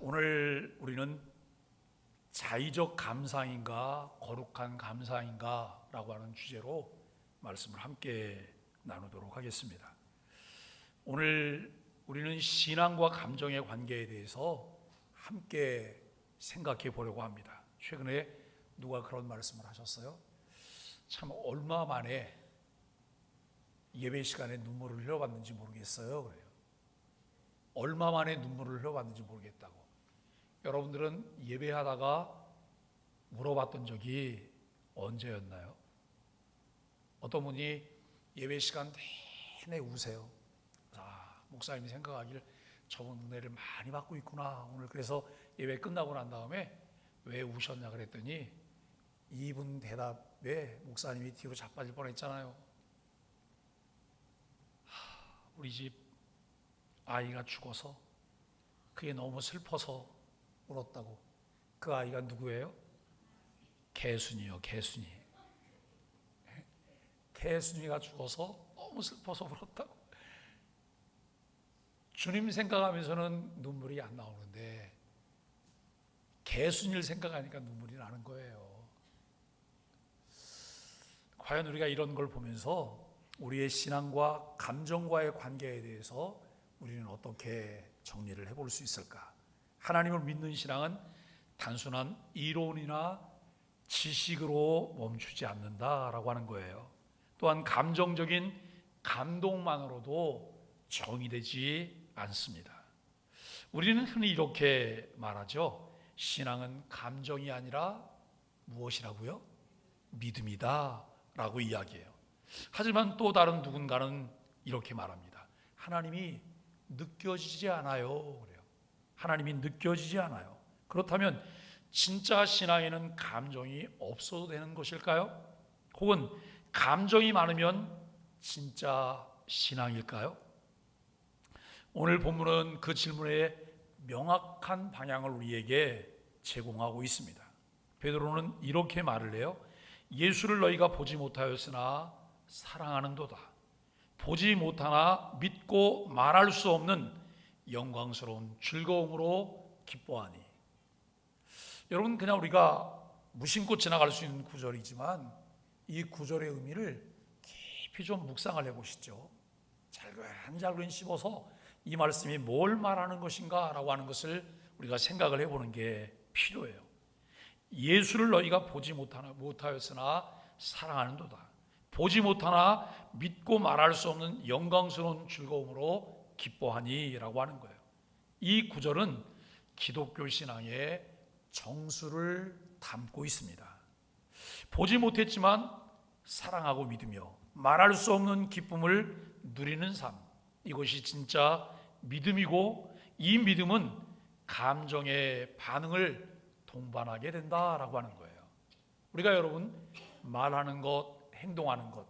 오늘 우리는 자의적 감상인가 거룩한 감상인가 라고 하는 주제로 말씀을 함께 나누도록 하겠습니다. 오늘 우리는 신앙과 감정의 관계에 대해서 함께 생각해 보려고 합니다. 최근에 누가 그런 말씀을 하셨어요? 참 얼마 만에 예배 시간에 눈물을 흘려봤는지 모르겠어요. 그래요. 얼마 만에 눈물을 흘려봤는지 모르겠다고. 여러분들은 예배하다가 물어봤던 적이 언제였나요? 어떤 분이 예배 시간 내내 우세요. 목사님이 생각하길 저분 은혜를 많이 받고 있구나. 오늘 그래서 예배 끝나고 난 다음에 왜 우셨냐 그랬더니 이분 대답에 목사님이 뒤로 자빠질 뻔했잖아요. 우리 집 아이가 죽어서 그게 너무 슬퍼서 울었다고. 그 아이가 누구예요? 개순이요. 개순이가 죽어서 너무 슬퍼서 울었다고. 주님 생각하면서는 눈물이 안 나오는데 개순이를 생각하니까 눈물이 나는 거예요. 과연 우리가 이런 걸 보면서 우리의 신앙과 감정과의 관계에 대해서 우리는 어떻게 정리를 해볼 수 있을까? 하나님을 믿는 신앙은 단순한 이론이나 지식으로 멈추지 않는다라고 하는 거예요. 또한 감정적인 감동만으로도 정의되지 않습니다. 우리는 흔히 이렇게 말하죠. 신앙은 감정이 아니라 무엇이라고요? 믿음이다 라고 이야기해요. 하지만 또 다른 누군가는 이렇게 말합니다. 하나님이 느껴지지 않아요. 그래요. 하나님이 느껴지지 않아요. 그렇다면 진짜 신앙에는 감정이 없어도 되는 것일까요? 혹은 감정이 많으면 진짜 신앙일까요? 오늘 본문은 그 질문에 명확한 방향을 우리에게 제공하고 있습니다. 베드로는 이렇게 말을 해요. 예수를 너희가 보지 못하였으나 사랑하는도다. 보지 못하나 믿고 말할 수 없는 영광스러운 즐거움으로 기뻐하니. 여러분, 그냥 우리가 무심코 지나갈 수 있는 구절이지만 이 구절의 의미를 깊이 좀 묵상을 해보시죠. 잘근잘근 씹어서 이 말씀이 뭘 말하는 것인가 라고 하는 것을 우리가 생각을 해보는 게 필요해요. 예수를 너희가 보지 못하였으나 사랑하는도다. 보지 못하나 믿고 말할 수 없는 영광스러운 즐거움으로 기뻐하니 라고 하는 거예요. 이 구절은 기독교 신앙의 정수를 담고 있습니다. 보지 못했지만 사랑하고 믿으며 말할 수 없는 기쁨을 누리는 삶, 이것이 진짜 믿음이고 이 믿음은 감정의 반응을 동반하게 된다라고 하는 거예요. 우리가 여러분 말하는 것, 행동하는 것,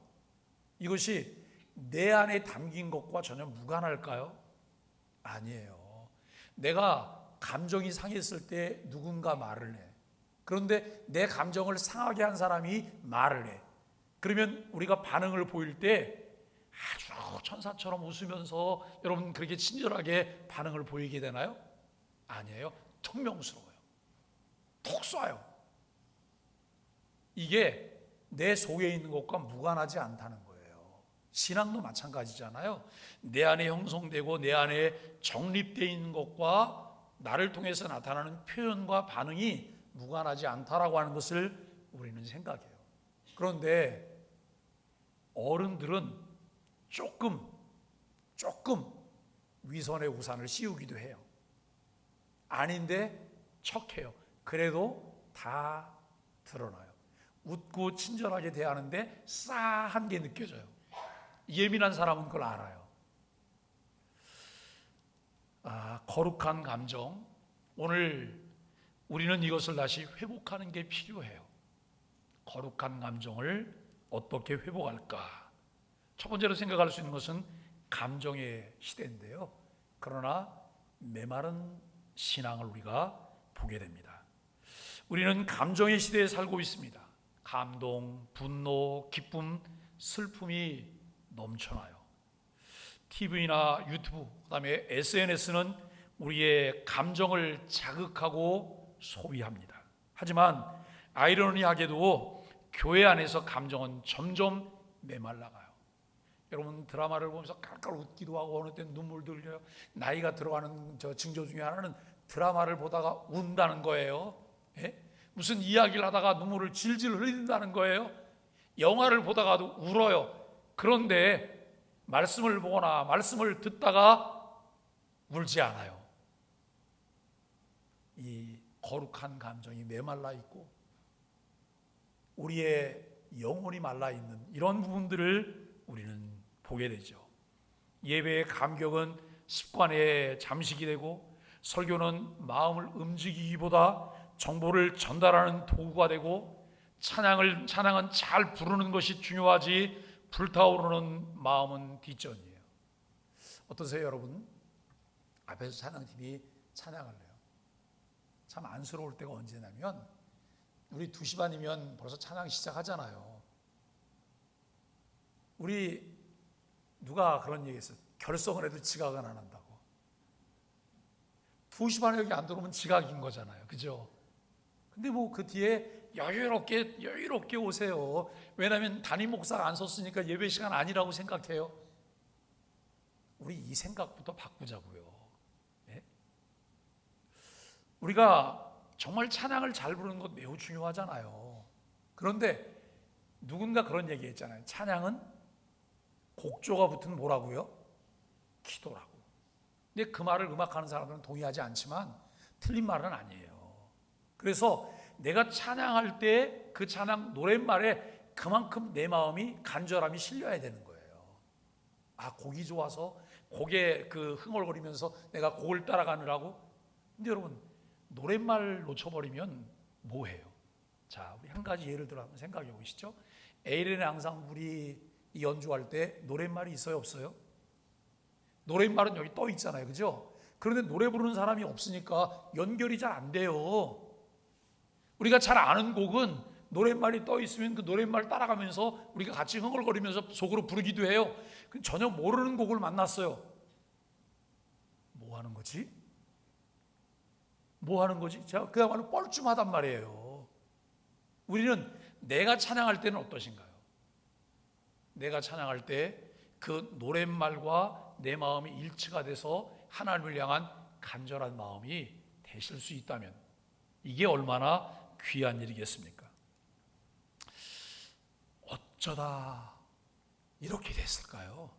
이것이 내 안에 담긴 것과 전혀 무관할까요? 아니에요. 내가 감정이 상했을 때 누군가 말을 해. 그런데 내 감정을 상하게 한 사람이 말을 해. 그러면 우리가 반응을 보일 때 아주 천사처럼 웃으면서 여러분 그렇게 친절하게 반응을 보이게 되나요? 아니에요. 퉁명스러워요. 톡 쏴요. 이게 내 속에 있는 것과 무관하지 않다는 거예요. 신앙도 마찬가지잖아요. 내 안에 형성되고 내 안에 정립되어 있는 것과 나를 통해서 나타나는 표현과 반응이 무관하지 않다라고 하는 것을 우리는 생각해요. 그런데 어른들은 조금 위선의 우산을 씌우기도 해요. 아닌데 척해요. 그래도 다 드러나요. 웃고 친절하게 대하는데 싸한 게 느껴져요. 예민한 사람은 그걸 알아요. 거룩한 감정. 오늘 우리는 이것을 다시 회복하는 게 필요해요. 거룩한 감정을 어떻게 회복할까? 첫 번째로 생각할 수 있는 것은 감정의 시대인데요. 그러나 메마른 신앙을 우리가 보게 됩니다. 우리는 감정의 시대에 살고 있습니다. 감동, 분노, 기쁨, 슬픔이 넘쳐나요. TV나 유튜브, 그다음에 SNS는 우리의 감정을 자극하고 소비합니다. 하지만 아이러니하게도 교회 안에서 감정은 점점 메말라가요. 여러분 드라마를 보면서 깔깔 웃기도 하고 어느 때 눈물 들려요. 나이가 들어가는 징조 중에 하나는 드라마를 보다가 운다는 거예요. 예? 무슨 이야기를 하다가 눈물을 질질 흘린다는 거예요. 영화를 보다가도 울어요. 그런데 말씀을 보거나 말씀을 듣다가 울지 않아요. 이 거룩한 감정이 메말라 있고 우리의 영혼이 말라 있는 이런 부분들을 우리는 보게 되죠. 예배의 감격은 습관의 잠식이 되고 설교는 마음을 움직이기보다 정보를 전달하는 도구가 되고 찬양은 잘 부르는 것이 중요하지 불타오르는 마음은 뒷전이에요. 어떠세요 여러분? 앞에서 찬양팀이 찬양을 해요. 참 안쓰러울 때가 언제냐면 우리 2시 반이면 벌써 찬양 시작하잖아요. 우리 누가 그런 얘기 했어요. 결석을 해도 지각은 안 한다고. 2시 반에 여기 안 들어오면 지각인 거잖아요. 그죠? 근데 뭐 그 뒤에 여유롭게 오세요. 왜냐하면 담임 목사가 안 섰으니까 예배 시간 아니라고 생각해요. 우리 이 생각부터 바꾸자고요. 네? 우리가 정말 찬양을 잘 부르는 것 매우 중요하잖아요. 그런데 누군가 그런 얘기 했잖아요. 찬양은 곡조가 붙은 뭐라고요? 기도라고. 근데 그 말을 음악하는 사람들은 동의하지 않지만 틀린 말은 아니에요. 그래서 내가 찬양할 때 그 찬양 노랫말에 그만큼 내 마음이 간절함이 실려야 되는 거예요. 아, 곡이 좋아서 곡에 그 흥얼거리면서 내가 곡을 따라가느라고. 근데 여러분 노랫말 놓쳐버리면 뭐해요? 자, 우리 한 가지 예를 들어 한번 생각해 보시죠. 에이렌의 앙상블이 연주할 때 노랫말이 있어요, 없어요? 노랫말은 여기 떠 있잖아요, 그죠? 그런데 노래 부르는 사람이 없으니까 연결이 잘 안 돼요. 우리가 잘 아는 곡은 노랫말이 떠 있으면 그 노랫말 따라가면서 우리가 같이 흥얼거리면서 속으로 부르기도 해요. 전혀 모르는 곡을 만났어요. 뭐 하는 거지? 뭐 하는 거지? 제가 그야말로 뻘쭘하단 말이에요. 우리는 내가 찬양할 때는 어떠신가요? 내가 찬양할 때 그 노랫말과 내 마음이 일치가 돼서 하나님을 향한 간절한 마음이 되실 수 있다면 이게 얼마나 귀한 일이겠습니까? 어쩌다 이렇게 됐을까요?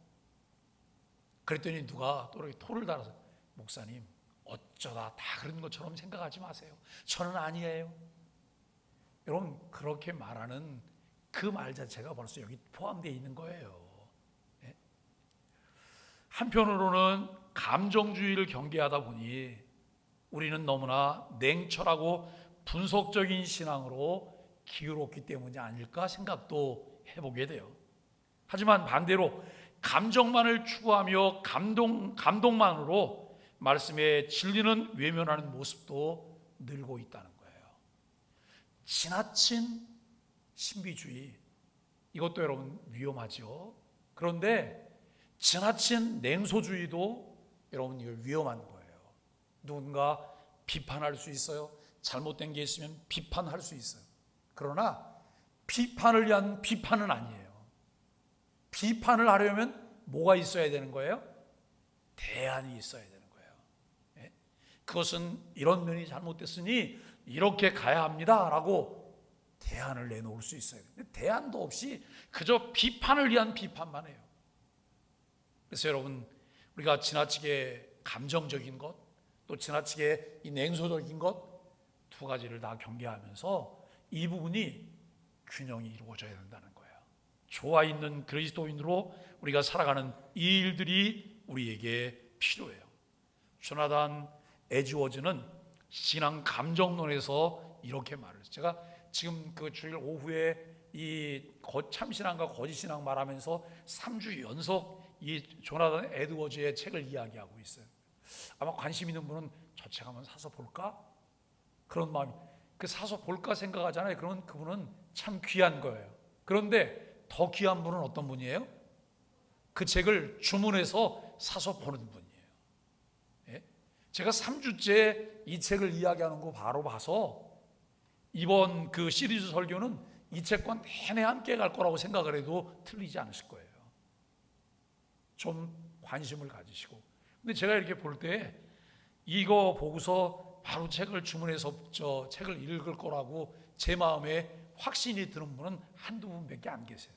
그랬더니 누가 또 이렇게 토를 달아서 목사님 어쩌다 다 그런 것처럼 생각하지 마세요. 저는 아니에요. 여러분 그렇게 말하는 그 말 자체가 벌써 여기 포함되어 있는 거예요. 네? 한편으로는 감정주의를 경계하다 보니 우리는 너무나 냉철하고 분석적인 신앙으로 기울었기 때문이 아닐까 생각도 해보게 돼요. 하지만 반대로 감정만을 추구하며 감동만으로 말씀의 진리는 외면하는 모습도 늘고 있다는 거예요. 지나친 신비주의, 이것도 여러분 위험하죠. 그런데 지나친 냉소주의도 여러분 이거 위험한 거예요. 누군가 비판할 수 있어요. 잘못된 게 있으면 비판할 수 있어요. 그러나 비판을 위한 비판은 아니에요. 비판을 하려면 뭐가 있어야 되는 거예요? 대안이 있어야 되는 거예요. 예? 그것은 이런 면이 잘못됐으니 이렇게 가야 합니다 라고 대안을 내놓을 수 있어요. 근데 대안도 없이 그저 비판을 위한 비판만 해요. 그래서 여러분 우리가 지나치게 감정적인 것, 또 지나치게 이 냉소적인 것 두 가지를 다 경계하면서 이 부분이 균형이 이루어져야 된다는 거예요. 조화 있는 그리스도인으로 우리가 살아가는 이 일들이 우리에게 필요해요. 조나단 에드워즈는 신앙 감정론에서 이렇게 말을 했어요. 제가 지금 그 주일 오후에 이 참신앙과 거짓신앙 말하면서 3주 연속 이 조나단 에드워즈의 책을 이야기하고 있어요. 아마 관심 있는 분은 저 책 한번 사서 볼까? 그런 마음이, 그 사서 볼까 생각하잖아요. 그러면 그분은 참 귀한 거예요. 그런데 더 귀한 분은 어떤 분이에요? 그 책을 주문해서 사서 보는 분이에요. 예? 제가 3주째 이 책을 이야기하는 거 바로 봐서 이번 그 시리즈 설교는 이 책과 내내 함께 갈 거라고 생각을 해도 틀리지 않으실 거예요. 좀 관심을 가지시고. 근데 제가 이렇게 볼 때 이거 보고서 바로 책을 주문해서 저 책을 읽을 거라고 제 마음에 확신이 드는 분은 한두 분밖에 안 계세요.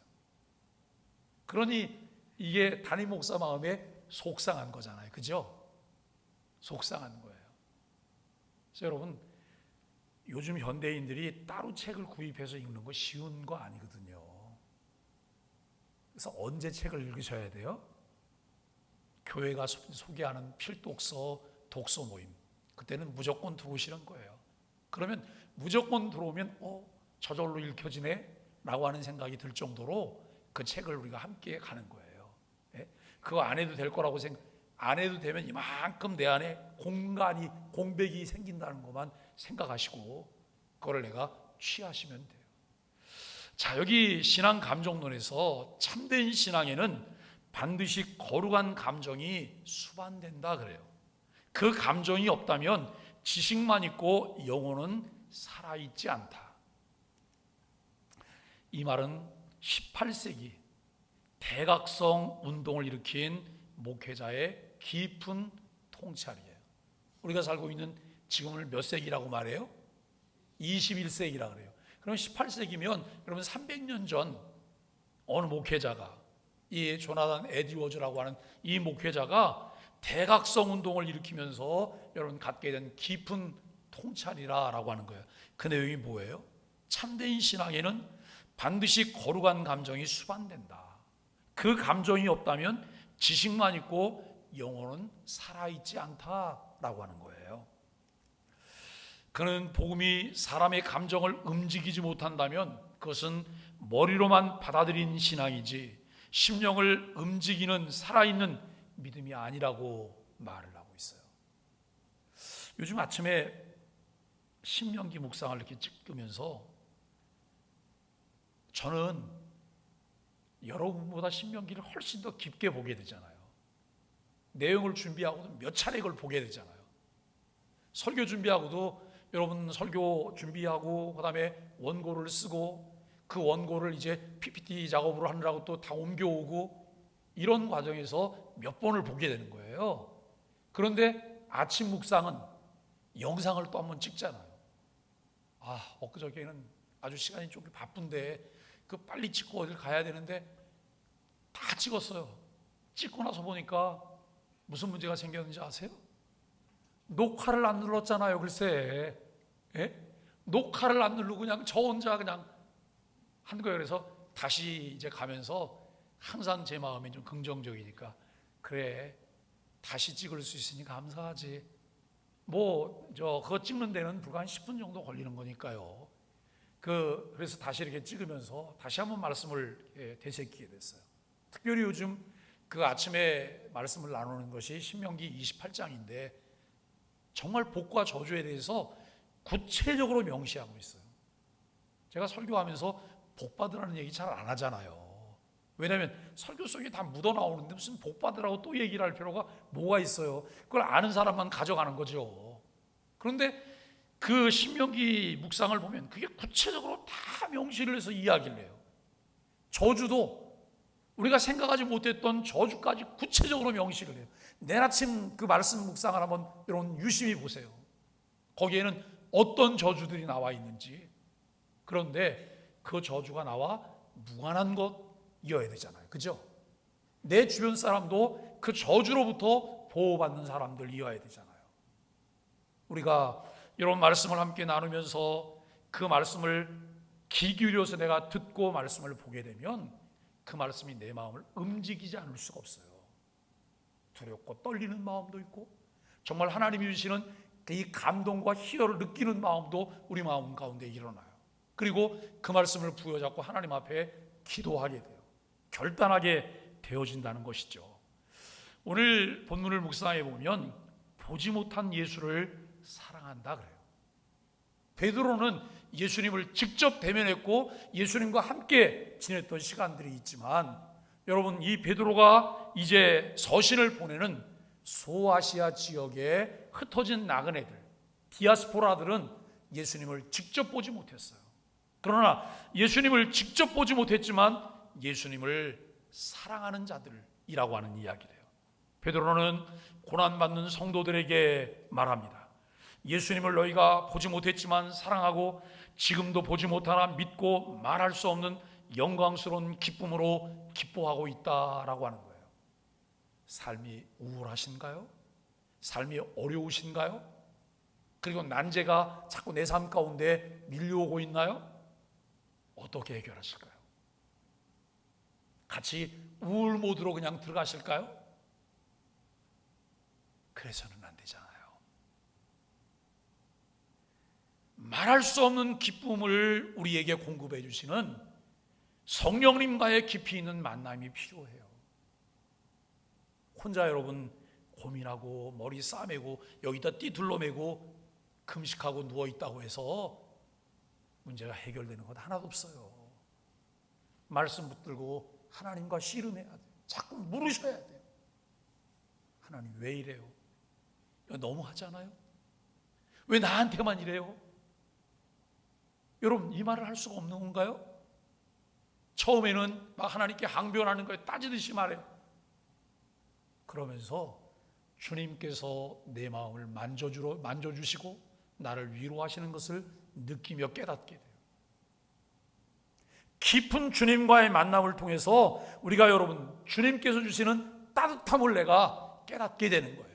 그러니 이게 담임 목사 마음에 속상한 거잖아요. 그죠? 속상한 거예요. 그래서 여러분, 요즘 현대인들이 따로 책을 구입해서 읽는 거 쉬운 거 아니거든요. 그래서 언제 책을 읽으셔야 돼요? 교회가 소개하는 필독서, 독서 모임, 그때는 무조건 들어오시는 거예요. 그러면 무조건 들어오면 저절로 읽혀지네 라고 하는 생각이 들 정도로 그 책을 우리가 함께 가는 거예요. 그거 안 해도 될 거라고 안 해도 되면 이만큼 내 안에 공백이 생긴다는 것만 생각하시고 그걸 내가 취하시면 돼요. 자, 여기 신앙 감정론에서 참된 신앙에는 반드시 거룩한 감정이 수반된다 그래요. 그 감정이 없다면 지식만 있고 영혼은 살아있지 않다. 이 말은 18세기 대각성 운동을 일으킨 목회자의 깊은 통찰이에요. 우리가 살고 있는 지금을 몇 세기라고 말해요? 21세기라 그래요. 그럼 18세기면 여러분 300년 전 어느 목회자가, 이 조나단 에드워즈라고 하는 이 목회자가 대각성 운동을 일으키면서 여러분 갖게 된 깊은 통찰이라고 하는 거예요. 그 내용이 뭐예요? 참된 신앙에는 반드시 거룩한 감정이 수반된다. 그 감정이 없다면 지식만 있고 영혼은 살아있지 않다라고 하는 거예요. 그는 복음이 사람의 감정을 움직이지 못한다면 그것은 머리로만 받아들인 신앙이지 심령을 움직이는 살아있는 믿음이 아니라고 말을 하고 있어요. 요즘 아침에 신명기 묵상을 이렇게 찍으면서 저는 여러분보다 신명기를 훨씬 더 깊게 보게 되잖아요. 내용을 준비하고도 몇 차례 그걸 보게 되잖아요. 설교 준비하고도 여러분 설교 준비하고 그다음에 원고를 쓰고 그 원고를 이제 PPT 작업으로 하느라고 또 다 옮겨오고 이런 과정에서 몇 번을 보게 되는 거예요. 그런데 아침 묵상은 영상을 또 한번 찍잖아요. 엊그저께는 아주 시간이 좀 바쁜데 그 빨리 찍고 어딜 가야 되는데 다 찍었어요. 찍고 나서 보니까 무슨 문제가 생겼는지 아세요? 녹화를 안 눌렀잖아요. 글쎄, 녹화를 안 누르고 그냥 저 혼자 그냥 한 거예요. 그래서 다시 이제 가면서 항상 제 마음이 좀 긍정적이니까 그래, 다시 찍을 수 있으니 감사하지. 그거 찍는 데는 불과 한 10분 정도 걸리는 거니까요. 그래서 다시 이렇게 찍으면서 다시 한번 말씀을 되새기게 됐어요. 특별히 요즘 그 아침에 말씀을 나누는 것이 신명기 28장인데 정말 복과 저주에 대해서 구체적으로 명시하고 있어요. 제가 설교하면서 복 받으라는 얘기 잘 안 하잖아요. 왜냐하면 설교 속에 다 묻어 나오는데 무슨 복 받으라고 또 얘기를 할 필요가 뭐가 있어요. 그걸 아는 사람만 가져가는 거죠. 그런데 그 신명기 묵상을 보면 그게 구체적으로 다 명시를 해서 이야기를 해요. 저주도 우리가 생각하지 못했던 저주까지 구체적으로 명시를 해요. 내일 아침 그 말씀 묵상을 한번 여러분 유심히 보세요. 거기에는 어떤 저주들이 나와 있는지. 그런데 그 저주가 나와 무관한 것이어야 되잖아요. 그죠? 내 주변 사람도 그 저주로부터 보호받는 사람들이어야 되잖아요. 우리가 이런 말씀을 함께 나누면서 그 말씀을 귀 기울여서 내가 듣고 말씀을 보게 되면 그 말씀이 내 마음을 움직이지 않을 수가 없어요. 두렵고 떨리는 마음도 있고 정말 하나님이 주시는 이 감동과 희열을 느끼는 마음도 우리 마음 가운데 일어나요. 그리고 그 말씀을 부여잡고 하나님 앞에 기도하게 돼요. 결단하게 되어진다는 것이죠. 오늘 본문을 묵상해 보면 보지 못한 예수를 사랑한다 그래요. 베드로는 예수님을 직접 대면했고 예수님과 함께 지냈던 시간들이 있지만 여러분, 이 베드로가 이제 서신을 보내는 소아시아 지역에 흩어진 나그네들, 디아스포라들은 예수님을 직접 보지 못했어요. 그러나 예수님을 직접 보지 못했지만 예수님을 사랑하는 자들이라고 하는 이야기래요. 베드로는 고난받는 성도들에게 말합니다. 예수님을 너희가 보지 못했지만 사랑하고 지금도 보지 못하나 믿고 말할 수 없는 영광스러운 기쁨으로 기뻐하고 있다라고 하는 거예요. 삶이 우울하신가요? 삶이 어려우신가요? 그리고 난제가 자꾸 내 삶 가운데 밀려오고 있나요? 어떻게 해결하실까요? 같이 우울 모드로 그냥 들어가실까요? 그래서는 안 되잖아요. 말할 수 없는 기쁨을 우리에게 공급해 주시는 성령님과의 깊이 있는 만남이 필요해요. 혼자 여러분 고민하고 머리 싸매고 여기다 띠 둘러매고 금식하고 누워있다고 해서 문제가 해결되는 것 하나도 없어요. 말씀 붙들고 하나님과 씨름해야 돼요. 자꾸 물으셔야 돼요. 하나님 왜 이래요? 너무 하잖아요. 왜 나한테만 이래요? 여러분 이 말을 할 수가 없는 건가요? 처음에는 막 하나님께 항변하는 거에 따지듯이 말해요. 그러면서 주님께서 내 마음을 만져주시고 나를 위로하시는 것을 느끼며 깨닫게 돼요. 깊은 주님과의 만남을 통해서 우리가 여러분 주님께서 주시는 따뜻함을 내가 깨닫게 되는 거예요.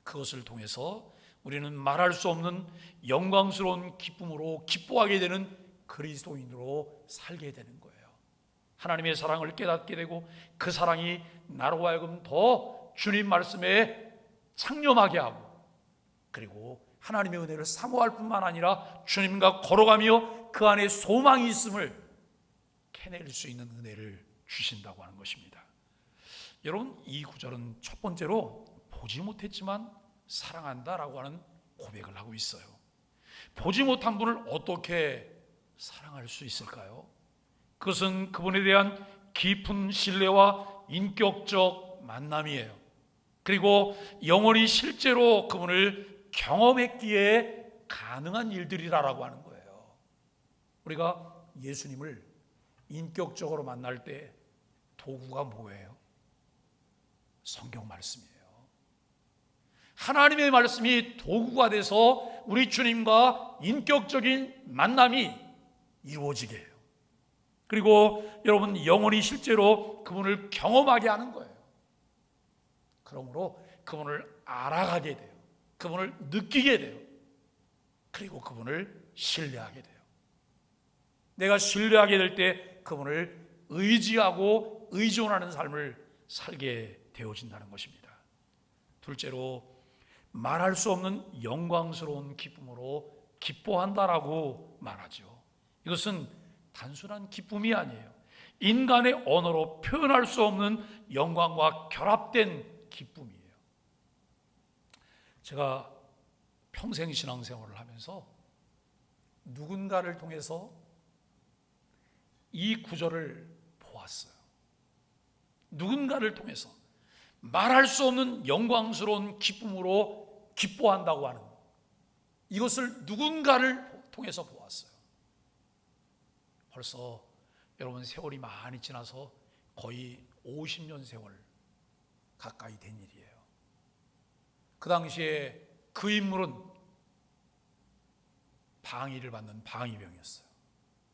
그것을 통해서 우리는 말할 수 없는 영광스러운 기쁨으로 기뻐하게 되는 그리스도인으로 살게 되는 거예요. 하나님의 사랑을 깨닫게 되고 그 사랑이 나로 하여금 더 주님 말씀에 창념하게 하고 그리고 하나님의 은혜를 사모할 뿐만 아니라 주님과 걸어가며 그 안에 소망이 있음을 캐낼 수 있는 은혜를 주신다고 하는 것입니다. 여러분 이 구절은 첫 번째로 보지 못했지만 사랑한다라고 하는 고백을 하고 있어요. 보지 못한 분을 어떻게 사랑할 수 있을까요? 그것은 그분에 대한 깊은 신뢰와 인격적 만남이에요. 그리고 영원히 실제로 그분을 경험했기에 가능한 일들이라고 하는 거예요. 우리가 예수님을 인격적으로 만날 때 도구가 뭐예요? 성경 말씀이에요. 하나님의 말씀이 도구가 돼서 우리 주님과 인격적인 만남이 이루어지게 해요. 그리고 여러분 영원히 실제로 그분을 경험하게 하는 거예요. 그러므로 그분을 알아가게 돼요. 그분을 느끼게 돼요. 그리고 그분을 신뢰하게 돼요. 내가 신뢰하게 될 때 그분을 의지하고 의존하는 삶을 살게 되어진다는 것입니다. 둘째로 말할 수 없는 영광스러운 기쁨으로 기뻐한다라고 말하죠. 이것은 단순한 기쁨이 아니에요. 인간의 언어로 표현할 수 없는 영광과 결합된 기쁨이에요. 제가 평생 신앙생활을 하면서 누군가를 통해서 이 구절을 보았어요. 누군가를 통해서 말할 수 없는 영광스러운 기쁨으로 기뻐한다고 하는 이것을 누군가를 통해서 보았어요. 벌써 여러분 세월이 많이 지나서 거의 50년 세월 가까이 된 일이에요. 그 당시에 그 인물은 방위를 받는 방위병이었어요.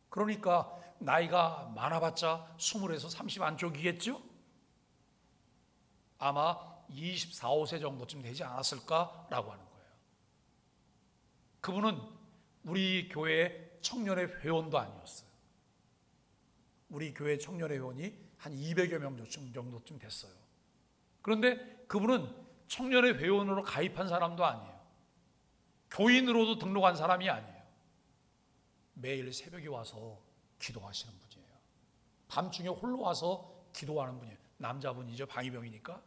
그러니까 나이가 많아봤자 20에서 30 안쪽이겠죠? 아마 24, 5세 정도쯤 되지 않았을까라고 하는 거예요. 그분은 우리 교회 청년의 회원도 아니었어요. 우리 교회 청년의 회원이 한 200여 명 정도쯤 됐어요. 그런데 그분은 청년의 회원으로 가입한 사람도 아니에요. 교인으로도 등록한 사람이 아니에요. 매일 새벽에 와서 기도하시는 분이에요. 밤중에 홀로 와서 기도하는 분이에요. 남자분이죠. 방위병이니까.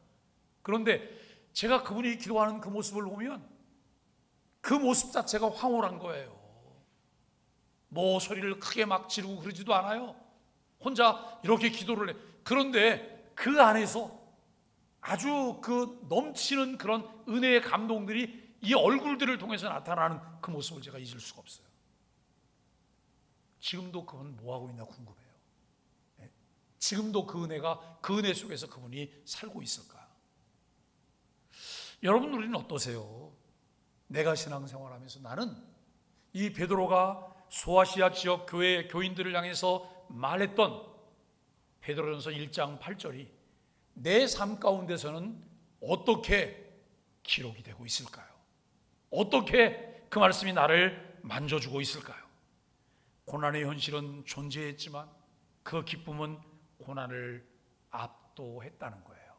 그런데 제가 그분이 기도하는 그 모습을 보면 그 모습 자체가 황홀한 거예요. 뭐 소리를 크게 막 지르고 그러지도 않아요. 혼자 이렇게 기도를 해. 그런데 그 안에서 아주 그 넘치는 그런 은혜의 감동들이 이 얼굴들을 통해서 나타나는 그 모습을 제가 잊을 수가 없어요. 지금도 그분 뭐하고 있나 궁금해요. 지금도 그 은혜가, 그 은혜 속에서 그분이 살고 있을까? 여러분, 우리는 어떠세요? 내가 신앙생활하면서 나는 이 베드로가 소아시아 지역 교회 교인들을 향해서 말했던 베드로전서 1장 8절이 내 삶 가운데서는 어떻게 기록이 되고 있을까요? 어떻게 그 말씀이 나를 만져주고 있을까요? 고난의 현실은 존재했지만 그 기쁨은 고난을 압도했다는 거예요.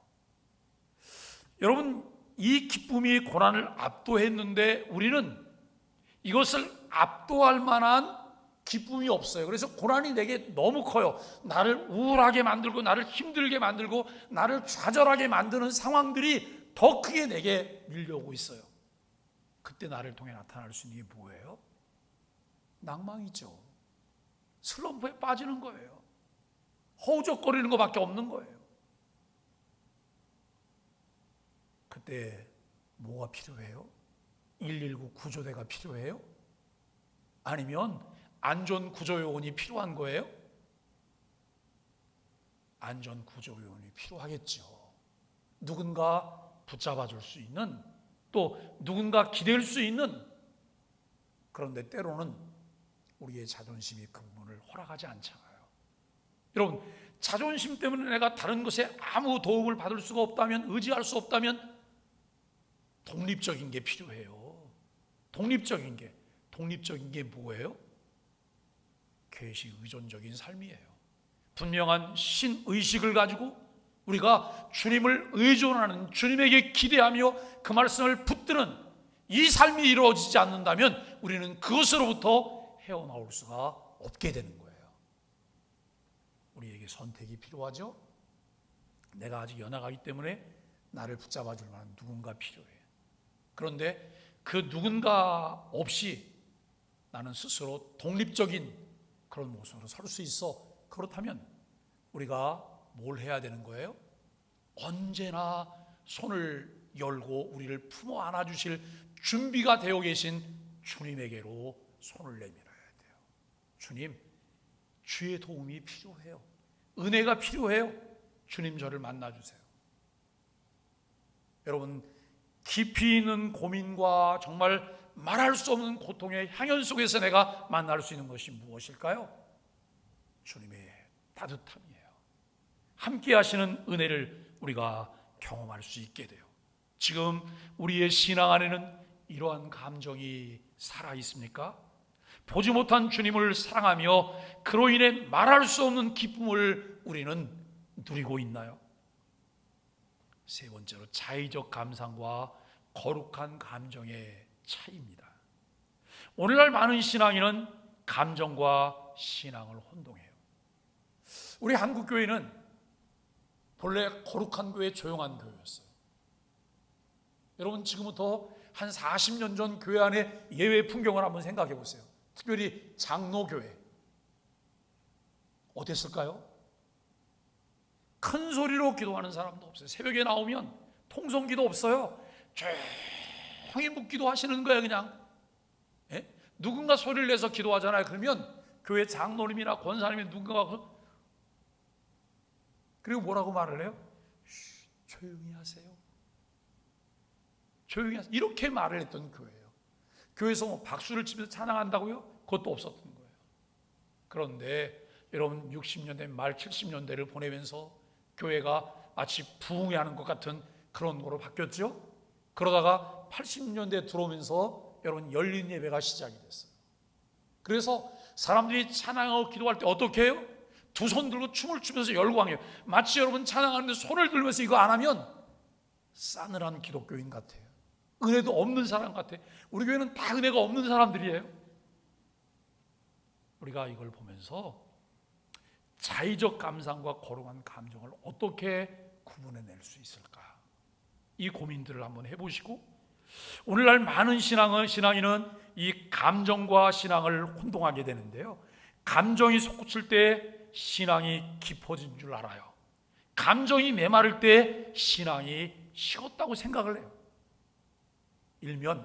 여러분, 이 기쁨이 고난을 압도했는데 우리는 이것을 압도할 만한 기쁨이 없어요. 그래서 고난이 내게 너무 커요. 나를 우울하게 만들고 나를 힘들게 만들고 나를 좌절하게 만드는 상황들이 더 크게 내게 밀려오고 있어요. 그때 나를 통해 나타날 수 있는 게 뭐예요? 낭망이죠. 슬럼프에 빠지는 거예요. 허우적거리는 것밖에 없는 거예요. 그때 뭐가 필요해요? 119 구조대가 필요해요? 아니면 안전구조요원이 필요한 거예요? 안전구조요원이 필요하겠죠. 누군가 붙잡아 줄 수 있는, 또 누군가 기댈 수 있는. 그런데 때로는 우리의 자존심이 그 부분을 허락하지 않잖아요. 여러분, 자존심 때문에 내가 다른 것에 아무 도움을 받을 수가 없다면, 의지할 수 없다면 독립적인 게 필요해요. 독립적인 게 뭐예요? 괴식 의존적인 삶이에요. 분명한 신의식을 가지고 우리가 주님을 의존하는, 주님에게 기대하며 그 말씀을 붙드는 이 삶이 이루어지지 않는다면 우리는 그것으로부터 헤어나올 수가 없게 되는 거예요. 우리에게 선택이 필요하죠. 내가 아직 연약하기 때문에 나를 붙잡아 줄 만한 누군가 필요해요. 그런데 그 누군가 없이 나는 스스로 독립적인 그런 모습으로 설 수 있어. 그렇다면 우리가 뭘 해야 되는 거예요? 언제나 손을 열고 우리를 품어 안아주실 준비가 되어 계신 주님에게로 손을 내밀어야 돼요. 주님, 주의 도움이 필요해요. 은혜가 필요해요. 주님, 저를 만나주세요. 여러분, 깊이 있는 고민과 정말 말할 수 없는 고통의 향연 속에서 내가 만날 수 있는 것이 무엇일까요? 주님의 따뜻함이에요. 함께 하시는 은혜를 우리가 경험할 수 있게 돼요. 지금 우리의 신앙 안에는 이러한 감정이 살아 있습니까? 보지 못한 주님을 사랑하며 그로 인해 말할 수 없는 기쁨을 우리는 누리고 있나요? 세 번째로, 자의적 감상과 거룩한 감정의 차이입니다. 오늘날 많은 신앙인은 감정과 신앙을 혼동해요. 우리 한국교회는 본래 거룩한 교회, 조용한 교회였어요. 여러분, 지금부터 한 40년 전 교회 안에 예외 풍경을 한번 생각해 보세요. 특별히 장로교회 어땠을까요? 큰 소리로 기도하는 사람도 없어요. 새벽에 나오면 통성기도 없어요. 조용히 묵기도 하시는 거예요. 그냥 누군가 소리를 내서 기도하잖아요. 그러면 교회 장로님이나 권사님이 누군가가 그리고 뭐라고 말을 해요? 조용히 하세요. 조용히 하세요. 이렇게 말을 했던 교회예요. 교회에서 뭐 박수를 치면서 찬양한다고요? 그것도 없었던 거예요. 그런데 여러분, 60년대 말 70년대를 보내면서 교회가 마치 부흥하는 것 같은 그런 거로 바뀌었죠. 그러다가 80년대 들어오면서 여러분, 열린 예배가 시작이 됐어요. 그래서 사람들이 찬양하고 기도할 때 어떻게 해요? 두 손 들고 춤을 추면서 열광해요. 마치 여러분 찬양하는데 손을 들면서 이거 안 하면 싸늘한 기독교인 같아요. 은혜도 없는 사람 같아요. 우리 교회는 다 은혜가 없는 사람들이에요. 우리가 이걸 보면서 자의적 감상과 거룩한 감정을 어떻게 구분해낼 수 있을까? 이 고민들을 한번 해보시고, 오늘날 많은 신앙인은 이 감정과 신앙을 혼동하게 되는데요. 감정이 솟구칠 때 신앙이 깊어진 줄 알아요. 감정이 메마를 때 신앙이 식었다고 생각을 해요. 일면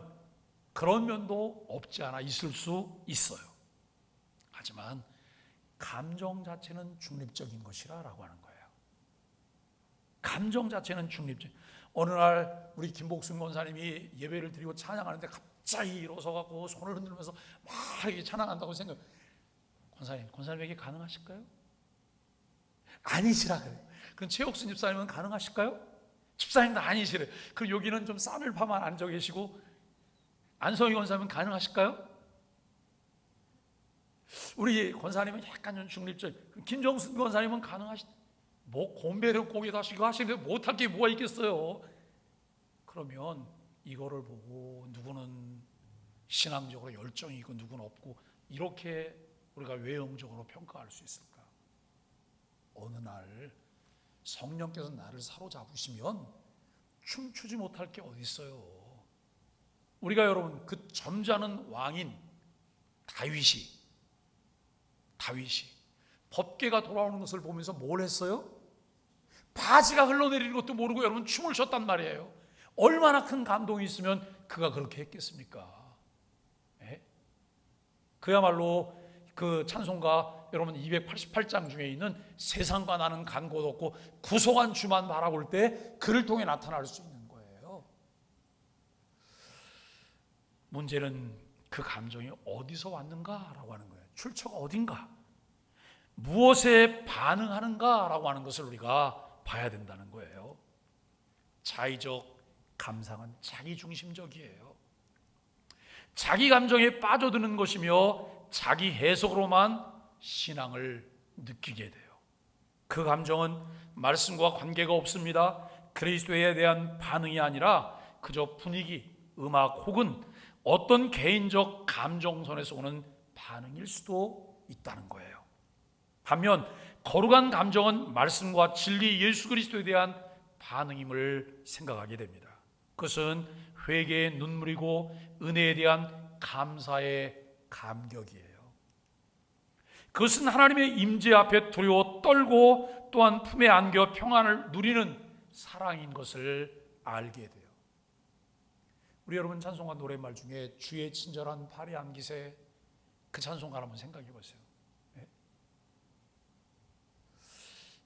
그런 면도 없지 않아 있을 수 있어요. 하지만 감정 자체는 중립적인 것이라고 하는 거예요. 감정 자체는 중립적. 어느 날 우리 김복순 권사님이 예배를 드리고 찬양하는데 갑자기 일어서갖고 손을 흔들면서 막 이렇게 찬양한다고 생각. 권사님에게 가능하실까요? 아니시라 그래요. 그럼 최옥순 집사님은 가능하실까요? 집사님도 아니시래. 그럼 여기는 좀 쌈을 파만 앉아 계시고 안성희 권사님은 가능하실까요? 우리 권사님은 약간 좀 중립적. 김정순 권사님은 뭐 곰배를 고기다 시고 하시는데 못할 게 뭐가 있겠어요? 그러면 이거를 보고 누구는 신앙적으로 열정이 있고 누구는 없고 이렇게 우리가 외형적으로 평가할 수 있을까? 어느 날 성령께서 나를 사로잡으시면 춤추지 못할 게 어디 있어요? 우리가 여러분 그 점잖은 왕인 다윗이 법궤가 돌아오는 것을 보면서 뭘 했어요? 바지가 흘러내리는 것도 모르고 여러분 춤을 췄단 말이에요. 얼마나 큰 감동이 있으면 그가 그렇게 했겠습니까? 예? 그야말로 그 찬송가 여러분 288장 중에 있는 세상과 나는 간 곳 없고 구속한 주만 바라볼 때 그를 통해 나타날 수 있는 거예요. 문제는 그 감정이 어디서 왔는가라고 하는 거예요. 출처가 어딘가, 무엇에 반응하는가라고 하는 것을 우리가 봐야 된다는 거예요. 자의적 감상은 자기중심적이에요. 자기 감정에 빠져드는 것이며 자기 해석으로만 신앙을 느끼게 돼요. 그 감정은 말씀과 관계가 없습니다. 그리스도에 대한 반응이 아니라 그저 분위기, 음악 혹은 어떤 개인적 감정선에서 오는 반응일 수도 있다는 거예요. 반면 거룩한 감정은 말씀과 진리 예수 그리스도에 대한 반응임을 생각하게 됩니다. 그것은 회개의 눈물이고 은혜에 대한 감사의 감격이에요. 그것은 하나님의 임재 앞에 두려워 떨고 또한 품에 안겨 평안을 누리는 사랑인 것을 알게 돼요. 우리 여러분 찬송가 노랫말 중에 주의 친절한 팔이 안기세, 그 찬송가 한번 생각해 보세요.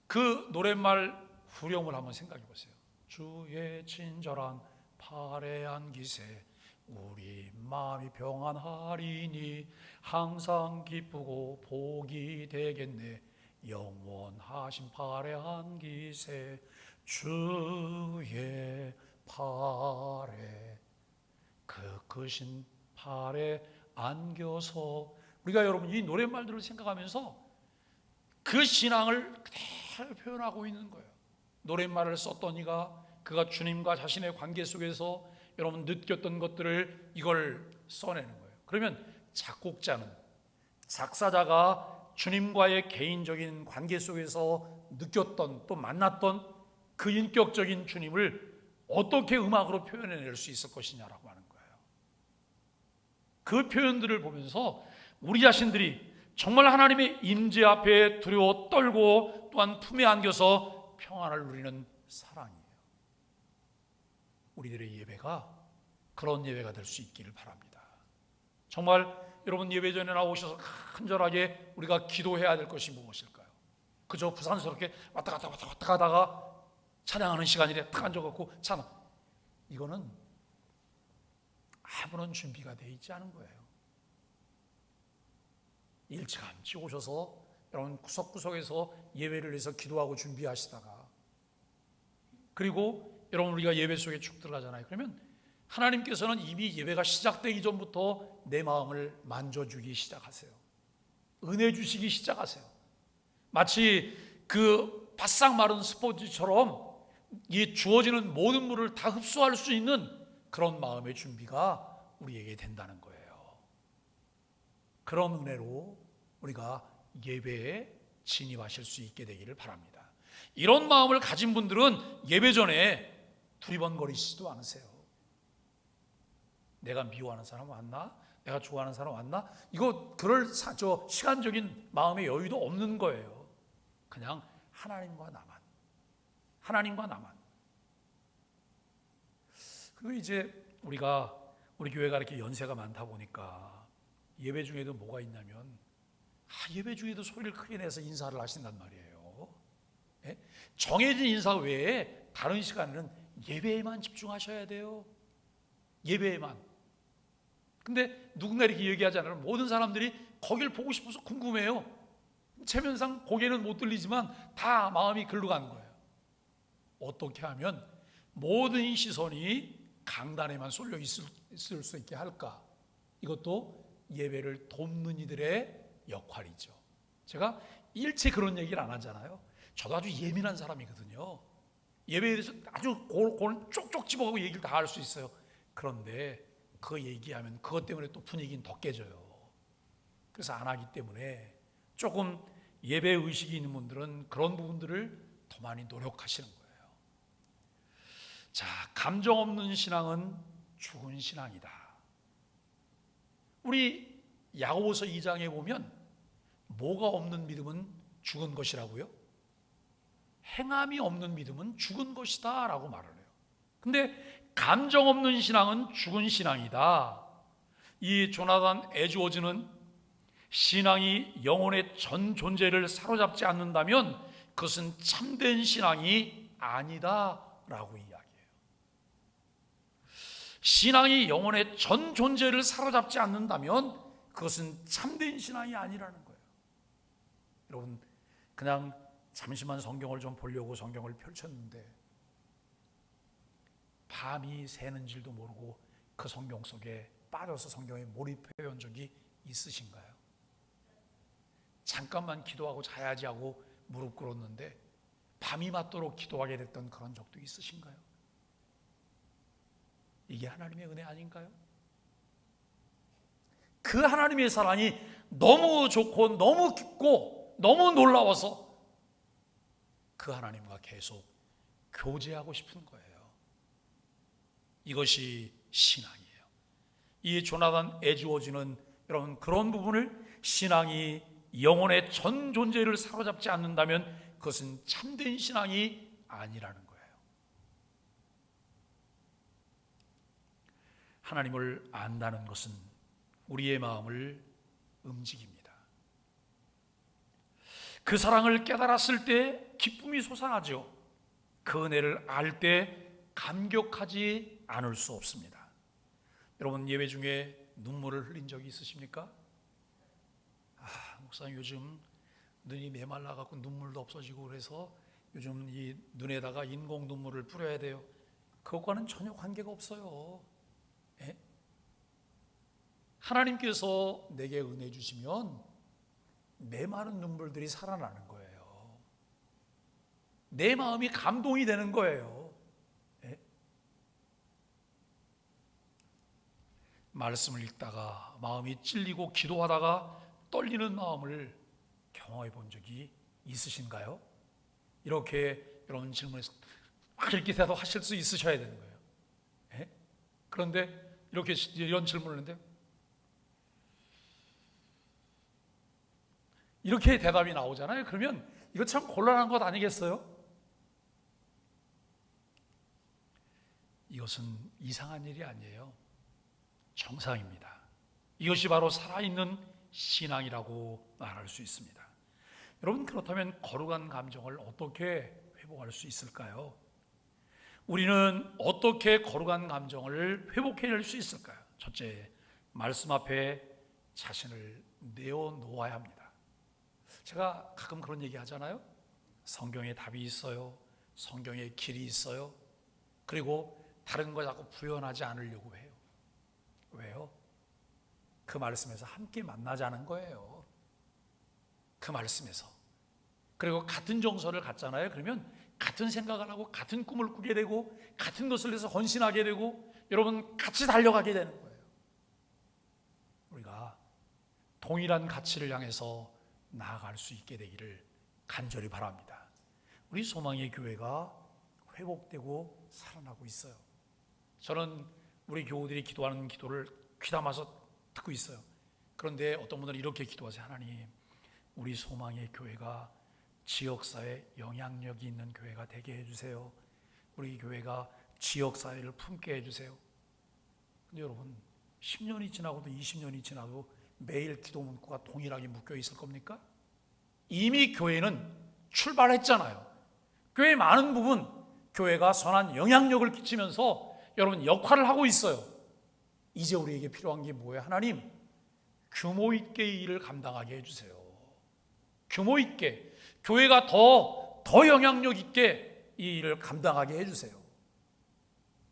그 노랫말 후렴을 한번 생각해 보세요. 주의 친절한 팔에 안기세 우리 마음이 평안하리니 항상 기쁘고 복이 되겠네 영원하신 팔에 안기세 주의 팔에 그 크신 팔에 안겨서 우리가 여러분 이 노랫말들을 생각하면서 그 신앙을 그대로 표현하고 있는 거예요. 노랫말을 썼던 이가 그가 주님과 자신의 관계 속에서 여러분 느꼈던 것들을 이걸 써내는 거예요. 그러면 작곡자는 작사자가 주님과의 개인적인 관계 속에서 느꼈던 또 만났던 그 인격적인 주님을 어떻게 음악으로 표현해낼 수 있을 것이냐라고 하는 거예요. 그 표현들을 보면서 우리 자신들이 정말 하나님의 임재 앞에 두려워 떨고 또한 품에 안겨서 평안을 누리는 사랑이에요. 우리들의 예배가 그런 예배가 될 수 있기를 바랍니다. 정말 여러분 예배 전에 나오셔서 간절하게 우리가 기도해야 될 것이 무엇일까요? 그저 부산스럽게 왔다 갔다 가다가 찬양하는 시간이래 탁 앉아갖고 찬양, 이거는 아무런 준비가 되어 있지 않은 거예요. 일찌감치 오셔서 여러분 구석구석에서 예배를 해서 기도하고 준비하시다가 그리고 여러분 우리가 예배 속에 쭉 들어가잖아요. 그러면 하나님께서는 이미 예배가 시작되기 전부터 내 마음을 만져주기 시작하세요. 은혜 주시기 시작하세요. 마치 그 바싹 마른 스포츠처럼 이 주어지는 모든 물을 다 흡수할 수 있는 그런 마음의 준비가 우리에게 된다는 거예요. 그런 은혜로 우리가 예배에 진입하실 수 있게 되기를 바랍니다. 이런 마음을 가진 분들은 예배 전에 두리번거리시지도 않으세요. 내가 미워하는 사람 왔나? 내가 좋아하는 사람 왔나? 이거 그럴 시간적인 마음의 여유도 없는 거예요. 그냥 하나님과 나만, 하나님과 나만. 그리고 이제 우리 교회가 이렇게 연세가 많다 보니까 예배 중에도 뭐가 있냐면 예배 중에도 소리를 크게 내서 인사를 하신단 말이에요. 예? 정해진 인사 외에 다른 시간에는 예배에만 집중하셔야 돼요. 예배에만. 근데 누군가 이렇게 얘기하지 않으면 모든 사람들이 거길 보고 싶어서 궁금해요. 체면상 고개는 못 들리지만 다 마음이 글로 가는 거예요. 어떻게 하면 모든 시선이 강단에만 쏠려 있을 수 있게 할까? 이것도 예배를 돕는 이들의 역할이죠. 제가 일체 그런 얘기를 안 하잖아요. 저도 아주 예민한 사람이거든요. 예배에 대해서 아주 골 쪽쪽 집어가고 얘기를 다 할 수 있어요. 그런데 그 얘기하면 그것 때문에 또 분위기는 더 깨져요. 그래서 안 하기 때문에 조금 예배 의식이 있는 분들은 그런 부분들을 더 많이 노력하시는 거예요. 자, 감정 없는 신앙은 죽은 신앙이다. 우리 야고보서 2장에 보면 뭐가 없는 믿음은 죽은 것이라고요? 행함이 없는 믿음은 죽은 것이다 라고 말을 해요. 근데 감정 없는 신앙은 죽은 신앙이다. 이 조나단 에드워즈는 신앙이 영혼의 전 존재를 사로잡지 않는다면 그것은 참된 신앙이 아니다 라고 이야기해요. 신앙이 영혼의 전 존재를 사로잡지 않는다면 그것은 참된 신앙이 아니라는 거예요. 여러분, 그냥 잠시만 성경을 좀 보려고 성경을 펼쳤는데 밤이 새는 줄도 모르고 그 성경 속에 빠져서 성경에 몰입해 온 적이 있으신가요? 잠깐만 기도하고 자야지 하고 무릎 꿇었는데 밤이 맞도록 기도하게 됐던 그런 적도 있으신가요? 이게 하나님의 은혜 아닌가요? 그 하나님의 사랑이 너무 좋고 너무 깊고 너무 놀라워서 그 하나님과 계속 교제하고 싶은 거예요. 이것이 신앙이에요. 이 조나단 에드워즈는 여러분 그런 부분을 신앙이 영혼의 전 존재를 사로잡지 않는다면 그것은 참된 신앙이 아니라는 거예요. 하나님을 안다는 것은 우리의 마음을 움직입니다. 그 사랑을 깨달았을 때 기쁨이 솟아나죠. 그 은혜를 알 때 감격하지 않을 수 없습니다. 여러분 예배 중에 눈물을 흘린 적이 있으십니까? 목사님 요즘 눈이 메말라갖고 눈물도 없어지고 그래서 요즘 이 눈에다가 인공 눈물을 뿌려야 돼요. 그것과는 전혀 관계가 없어요. 예? 하나님께서 내게 은혜 주시면 메마른 눈물들이 살아나는 거예요. 내 마음이 감동이 되는 거예요. 예? 말씀을 읽다가 마음이 찔리고 기도하다가 떨리는 마음을 경험해 본 적이 있으신가요? 이렇게 여러분 질문에서 막 이렇게 대답하실 수 있으셔야 되는 거예요. 예? 그런데 이런 질문을 했는데 이렇게 대답이 나오잖아요. 그러면 이거 참 곤란한 것 아니겠어요? 이것은 이상한 일이 아니에요. 정상입니다. 이것이 바로 살아있는 신앙이라고 말할 수 있습니다. 여러분 그렇다면 거룩한 감정을 어떻게 회복할 수 있을까요? 우리는 어떻게 거룩한 감정을 회복해낼 수 있을까요? 첫째, 말씀 앞에 자신을 내어놓아야 합니다. 제가 가끔 그런 얘기 하잖아요. 성경에 답이 있어요. 성경에 길이 있어요. 그리고 다른 거 자꾸 부연하지 않으려고 해요. 왜요? 그 말씀에서 함께 만나자는 거예요. 그 말씀에서. 그리고 같은 정서를 갖잖아요. 그러면 같은 생각을 하고 같은 꿈을 꾸게 되고 같은 것을 위해서 헌신하게 되고 여러분 같이 달려가게 되는 거예요. 우리가 동일한 가치를 향해서 나아갈 수 있게 되기를 간절히 바랍니다. 우리 소망의 교회가 회복되고 살아나고 있어요. 저는 우리 교우들이 기도하는 기도를 귀담아서 듣고 있어요. 그런데 어떤 분들은 이렇게 기도하세요. 하나님, 우리 소망의 교회가 지역사회에 영향력이 있는 교회가 되게 해주세요. 우리 교회가 지역사회를 품게 해주세요. 근데 여러분, 10년이 지나고도 20년이 지나도 매일 기도 문구가 동일하게 묶여 있을 겁니까? 이미 교회는 출발했잖아요. 교회의 많은 부분, 교회가 선한 영향력을 끼치면서 여러분 역할을 하고 있어요. 이제 우리에게 필요한 게 뭐예요? 하나님, 규모 있게 이 일을 감당하게 해주세요. 규모 있게, 교회가 더 영향력 있게 이 일을 감당하게 해주세요.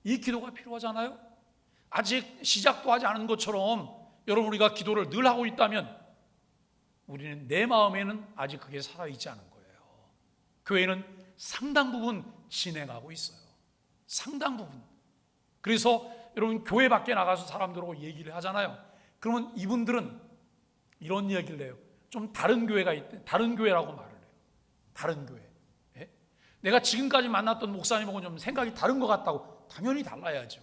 이 기도가 필요하잖아요. 아직 시작도 하지 않은 것처럼 여러분, 우리가 기도를 늘 하고 있다면 우리는 내 마음에는 아직 그게 살아있지 않은 거예요. 교회는 상당 부분 진행하고 있어요. 상당 부분. 그래서 여러분, 교회 밖에 나가서 사람들하고 얘기를 하잖아요. 그러면 이분들은 이런 이야기를 해요. 좀 다른 교회가 있대. 다른 교회라고 말을 해요. 다른 교회. 예? 내가 지금까지 만났던 목사님하고 좀 생각이 다른 것 같다고. 당연히 달라야죠.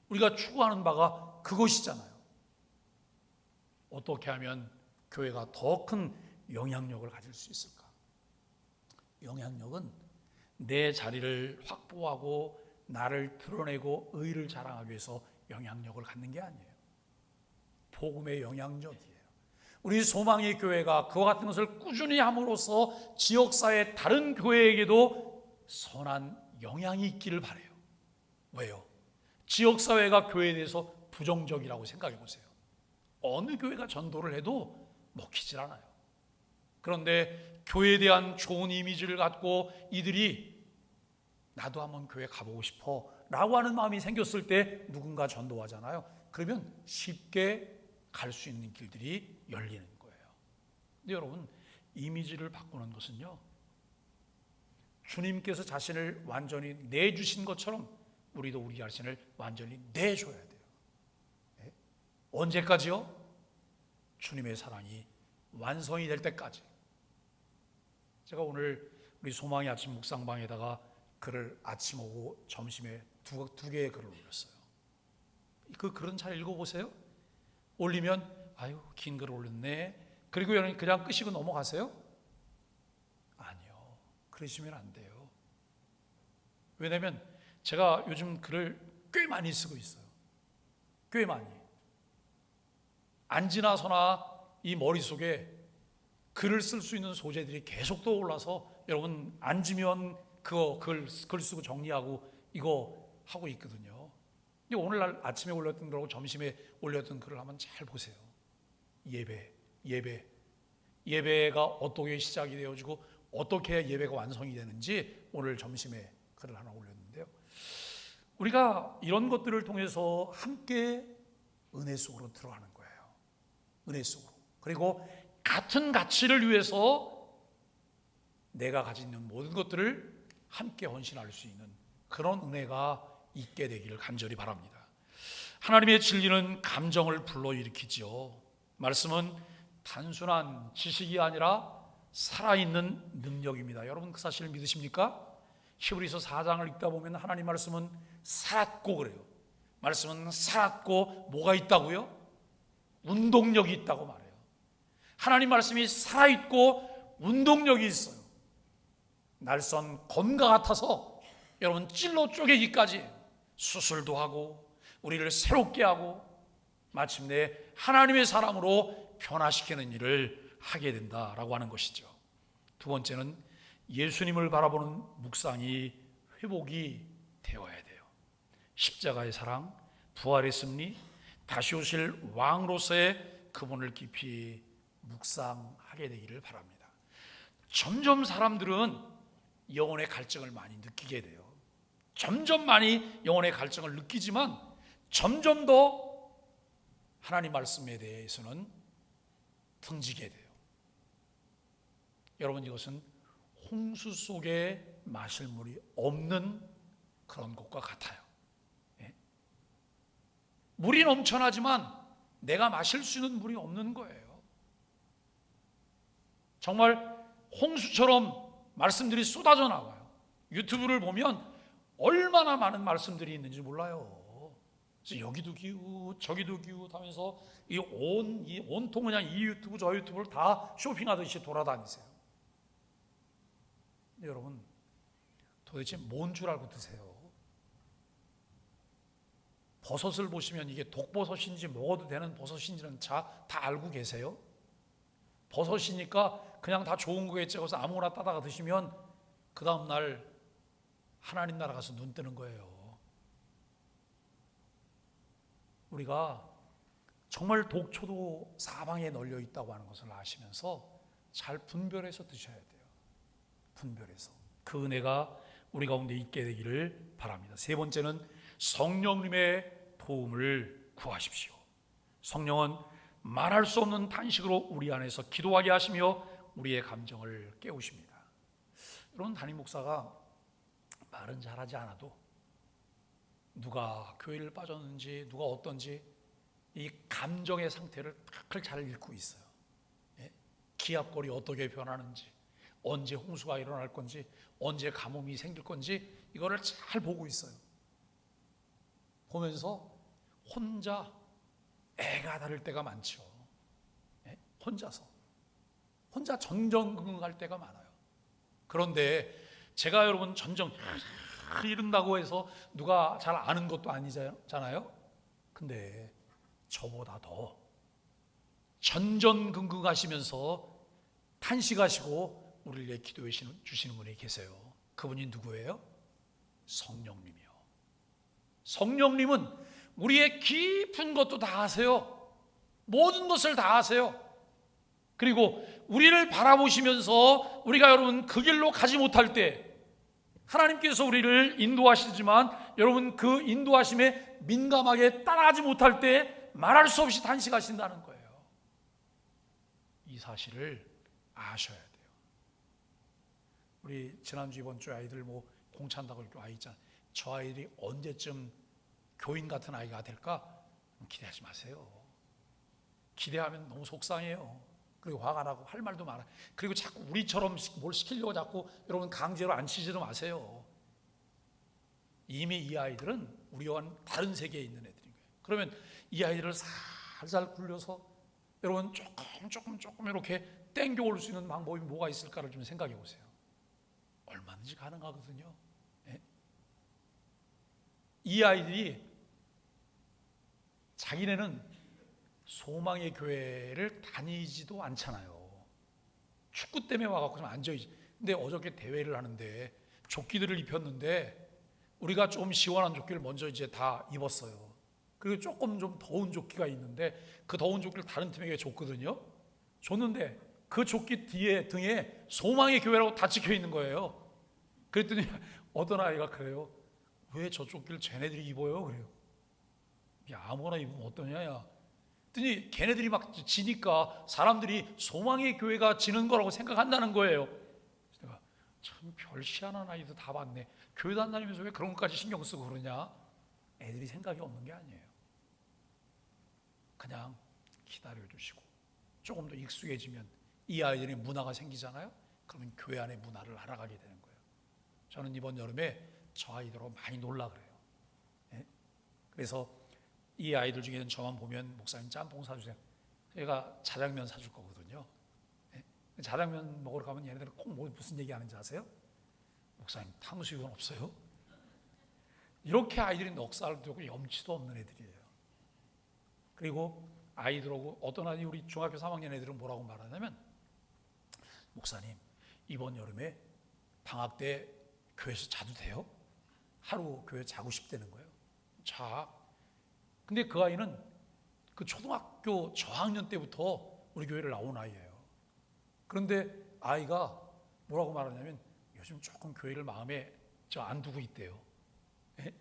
우리가 추구하는 바가 그것이잖아요. 어떻게 하면 교회가 더 큰 영향력을 가질 수 있을까? 영향력은 내 자리를 확보하고 나를 드러내고 의를 자랑하기 위해서 영향력을 갖는 게 아니에요. 복음의 영향력이에요. 우리 소망의 교회가 그와 같은 것을 꾸준히 함으로써 지역사회 다른 교회에게도 선한 영향이 있기를 바라요. 왜요? 지역사회가 교회에 대해서 부정적이라고 생각해 보세요. 어느 교회가 전도를 해도 먹히질 않아요. 그런데 교회에 대한 좋은 이미지를 갖고 이들이 나도 한번 교회 가보고 싶어 라고 하는 마음이 생겼을 때 누군가 전도하잖아요. 그러면 쉽게 갈 수 있는 길들이 열리는 거예요. 근데 여러분, 이미지를 바꾸는 것은요, 주님께서 자신을 완전히 내주신 것처럼 우리도 우리 자신을 완전히 내줘야 돼요. 네? 언제까지요? 주님의 사랑이 완성이 될 때까지. 제가 오늘 우리 소망의 아침 묵상방에다가 글을 아침 오고 점심에 두 개의 글을 올렸어요. 그 글은 잘 읽어보세요. 올리면 아유, 긴 글 올렸네. 그리고 여러분 그냥 끄시고 넘어가세요? 아니요, 그러시면 안 돼요. 왜냐하면 제가 요즘 글을 꽤 많이 쓰고 있어요. 꽤 많이. 안 지나서나 이 머릿속에 글을 쓸 수 있는 소재들이 계속 떠올라서 여러분 앉으면 그거 글 쓰고 정리하고 이거 하고 있거든요. 근데 오늘날 아침에 올렸던 글하고 점심에 올렸던 글을 한번 잘 보세요. 예배가 어떻게 시작이 되어지고 어떻게 해야 예배가 완성이 되는지 오늘 점심에 글을 하나 올렸는데요. 우리가 이런 것들을 통해서 함께 은혜 속으로 들어가는 거예요. 은혜 속으로. 그리고 같은 가치를 위해서 내가 가진 있는 모든 것들을 함께 헌신할 수 있는 그런 은혜가 있게 되기를 간절히 바랍니다. 하나님의 진리는 감정을 불러일으키지요. 말씀은 단순한 지식이 아니라 살아있는 능력입니다. 여러분 그 사실을 믿으십니까? 히브리서 4장을 읽다 보면 하나님 말씀은 살았고 그래요. 말씀은 살았고 뭐가 있다고요? 운동력이 있다고 말해요. 하나님 말씀이 살아있고 운동력이 있어요. 날선 검과 같아서 여러분 찔러 쪼개기까지 수술도 하고 우리를 새롭게 하고 마침내 하나님의 사람으로 변화시키는 일을 하게 된다라고 하는 것이죠. 두 번째는 예수님을 바라보는 묵상이 회복이 되어야 돼요. 십자가의 사랑, 부활의 승리, 다시 오실 왕으로서의 그분을 깊이 묵상하게 되기를 바랍니다. 점점 사람들은 영혼의 갈증을 많이 느끼게 돼요. 점점 많이 영혼의 갈증을 느끼지만 점점 더 하나님 말씀에 대해서는 등지게 돼요. 여러분 이것은 홍수 속에 마실 물이 없는 그런 것과 같아요. 예? 물이 넘쳐나지만 내가 마실 수 있는 물이 없는 거예요. 정말 홍수처럼 말씀들이 쏟아져 나와요. 유튜브를 보면 얼마나 많은 말씀들이 있는지 몰라요. 그래서 여기도 기웃 저기도 기웃 하면서 온통 그냥 이 유튜브 저 유튜브를 다 쇼핑하듯이 돌아다니세요. 근데 여러분, 도대체 뭔 줄 알고 드세요? 버섯을 보시면 이게 독버섯인지 먹어도 되는 버섯인지는 다 알고 계세요? 버섯이니까 그냥 다 좋은 거겠지 하고서 아무거나 따다가 드시면 그 다음날 하나님 나라 가서 눈 뜨는 거예요. 우리가 정말 독초도 사방에 널려 있다고 하는 것을 아시면서 잘 분별해서 드셔야 돼요. 분별해서. 그 은혜가 우리 가운데 있게 되기를 바랍니다. 세 번째는 성령님의 도움을 구하십시오. 성령은 말할 수 없는 탄식으로 우리 안에서 기도하게 하시며 우리의 감정을 깨우십니다. 여러분, 담임 목사가 말은 잘하지 않아도 누가 교회를 빠졌는지 누가 어떤지 이 감정의 상태를 딱 잘 읽고 있어요. 기압골이 어떻게 변하는지, 언제 홍수가 일어날 건지, 언제 가뭄이 생길 건지 이거를 잘 보고 있어요. 보면서 혼자 애가 다를 때가 많죠. 혼자 전전긍긍할 때가 많아요. 그런데 제가 여러분 전정 이른다고 해서 누가 잘 아는 것도 아니잖아요. 근데 저보다 더 전전긍긍하시면서 탄식하시고 우리를 위해 기도해 주시는 분이 계세요. 그분이 누구예요? 성령님이요. 성령님은 우리의 깊은 것도 다 아세요. 모든 것을 다 아세요. 그리고 우리를 바라보시면서 우리가 여러분 그 길로 가지 못할 때 하나님께서 우리를 인도하시지만 여러분 그 인도하심에 민감하게 따라가지 못할 때 말할 수 없이 탄식하신다는 거예요. 이 사실을 아셔야 돼요. 우리 지난주 이번 주 아이들 뭐 공차한다고 이렇게 아이 있잖아요. 저 아이들이 언제쯤 교인 같은 아이가 될까? 기대하지 마세요. 기대하면 너무 속상해요. 그리고 화가 나고 할 말도 많아요. 그리고 자꾸 우리처럼 뭘 시키려고 자꾸 여러분 강제로 앉히지도 마세요. 이미 이 아이들은 우리와는 다른 세계에 있는 애들인 거예요. 그러면 이 아이들을 살살 굴려서 여러분 조금 이렇게 땡겨 올 수 있는 방법이 뭐가 있을까를 좀 생각해 보세요. 얼마든지 가능하거든요. 네? 이 아이들이 자기네는 소망의 교회를 다니지도 않잖아요. 축구 때문에 와갖고 좀 앉아있지. 근데 어저께 대회를 하는데 조끼들을 입혔는데 우리가 좀 시원한 조끼를 먼저 이제 다 입었어요. 그리고 조금 좀 더운 조끼가 있는데 그 더운 조끼를 다른 팀에게 줬거든요. 줬는데 그 조끼 뒤에 등에 소망의 교회라고 다 찍혀 있는 거예요. 그랬더니 어떤 아이가 그래요. 왜 저 조끼를 쟤네들이 입어요? 그래요. 야, 아무거나 입으면 어떠냐 야. 그랬더니 걔네들이 막 지니까 사람들이 소망의 교회가 지는 거라고 생각한다는 거예요. 내가 참 별 희한한 아이도 다 봤네. 교회도 안 다니면서 왜 그런 것까지 신경 쓰고 그러냐. 애들이 생각이 없는 게 아니에요. 그냥 기다려주시고 조금 더 익숙해지면 이 아이들의 문화가 생기잖아요. 그러면 교회 안의 문화를 알아가게 되는 거예요. 저는 이번 여름에 저 아이들하고 많이 놀라 그래요. 네? 그래서 이 아이들 중에는 저만 보면 목사님 짬뽕 사주세요. 제가 자장면 사줄 거거든요. 네? 자장면 먹으러 가면 얘네들은 꼭 무슨 얘기하는지 아세요? 목사님 탕수육은 없어요? 이렇게 아이들이 넉살도 되고 염치도 없는 애들이에요. 그리고 아이들하고 어떤 아이 우리 중학교 3학년 애들은 뭐라고 말하냐면 목사님 이번 여름에 방학 때 교회에서 자도 돼요? 하루 교회 자고 싶다는 거예요. 자, 근데 그 아이는 그 초등학교 저학년 때부터 우리 교회를 나온 아이예요. 그런데 아이가 뭐라고 말하냐면 요즘 조금 교회를 마음에 안 두고 있대요. 예?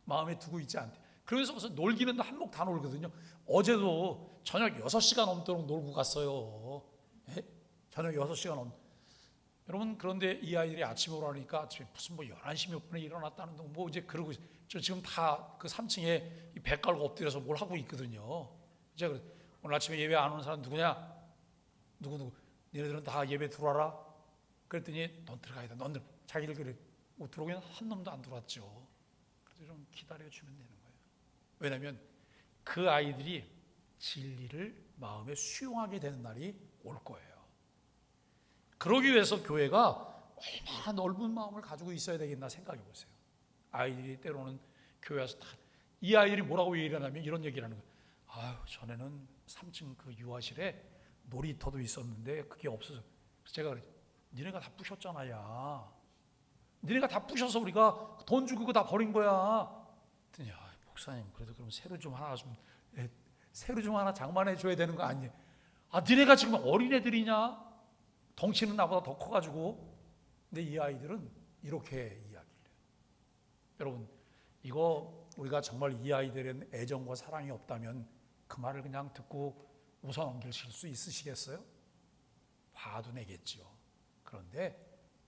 마음에 두고 있지 않대. 그러면서 무슨 놀기는 한몫 다 놀거든요. 어제도 저녁 6시간 넘도록 놀고 갔어요. 예? 저녁 6시간 여러분 그런데 이 아이들이 아침에 오라니까 아침에 무슨 뭐 11시 몇 분에 일어났다는 둥 뭐 이제 그러고 저 지금 다 그 3층에 배 깔고 엎드려서 뭘 하고 있거든요. 이제 오늘 아침에 예배 안 오는 사람 누구냐? 누구 너희들은 다 예배 들어와라. 그랬더니 넌 들어가야 돼. 넌 자기들 그래 들어오긴 한 놈도 안 들어왔죠. 그래서 좀 기다려주면 되는 거예요. 왜냐하면 그 아이들이 진리를 마음에 수용하게 되는 날이 올 거예요. 그러기 위해서 교회가 얼마나 넓은 마음을 가지고 있어야 되겠나 생각해 보세요. 아이들이 때로는 교회 와서 이 아이들이 뭐라고 얘기를 하냐면 이런 얘기를 하는 거예요. 아유, 전에는 3층 그 유아실에 놀이터도 있었는데 그게 없어서. 그래서 제가 그랬죠. 니네가 다 부셨잖아, 야. 니네가 다 부셔서 우리가 돈 주고 그거 다 버린 거야. 그랬더니, 목사님, 그래도 그럼 새로 좀 하나 장만해 줘야 되는 거 아니에요? 니네가 지금 어린애들이냐? 덩치는 나보다 더 커가지고. 근데 이 아이들은 이렇게 이야기를 해요. 여러분, 이거 우리가 정말 이 아이들의 애정과 사랑이 없다면 그 말을 그냥 듣고 웃어 넘기실 수 있으시겠어요? 화도 내겠지요. 그런데